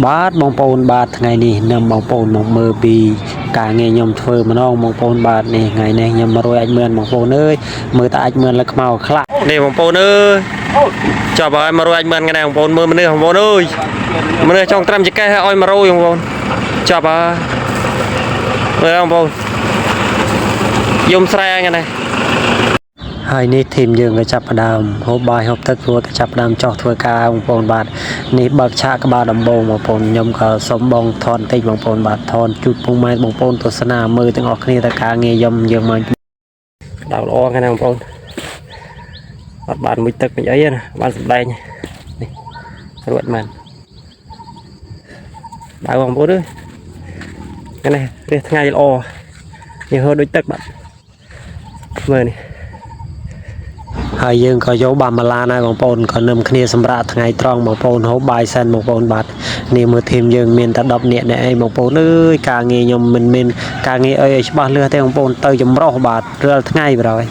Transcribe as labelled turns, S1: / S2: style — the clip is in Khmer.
S1: បាទបងប្អូនបាទថ្ងៃនេះនាំបងប្អូនមកមើលពីការងារខ្ញុំធ្វើម្ដងបងប្អូនបាទនេះថ្ងៃនេះខ្ញុំមករួយអាចមឿនបងប្អូនអើយមើលតែអាចមឿនលើខ្មៅខ្លះនេះបងប្អូនអើយចាប់ហើយមករួយអាចមឿនថ្ងៃបងប្អូនមើលមនុស្សបងប្អូនអើយមនុស្សចង់ត្រាំចកេះឲ្យមករយបងប្អូនចាប់ហើយមើលបងប្អូនយំស្រែថ្ងៃនេះហើយនេះធីមយើងក៏ចាប់ផ្ដើមហូបបាយហូបទឹករួចក៏ចាប់ផ្ដើមចោះធ្វើការបងប្អូនបាទនេះបើកឆាកក្បាលដំបងបងប្អូនខ្ញុំក៏សុំបងថនតិចបងប្អូនបាទថនជូតពុំម៉ែបងប្អូនទស្សនាមើលទាំងអស់គ្នាតែការងារយើងមកដល់ល្អហ្នឹងបងប្អូនអត់បានមួយទឹកមួយអីណាបានសម្ដែងនេះរួចមែនដល់បងប្អូនអើយនេះរះថ្ងៃល្អនេះហូរដូចទឹកបាទមើលនេះហើយយើងក៏យកបាម៉ាឡាណាបងប្អូនក៏នឹមគ្នាសម្រាប់ថ្ងៃត្រង់បងប្អូនហូបបាយសិនបងប្អូនបាទនេះមើលធីមយើងមានតែ10នាក់នេះអីបងប្អូនអើយការងារខ្ញុំមិនមានការងារអីច្បាស់លាស់ទេបងប្អូនទៅចម្រោះបាទរាល់ថ្ងៃបាទហើយ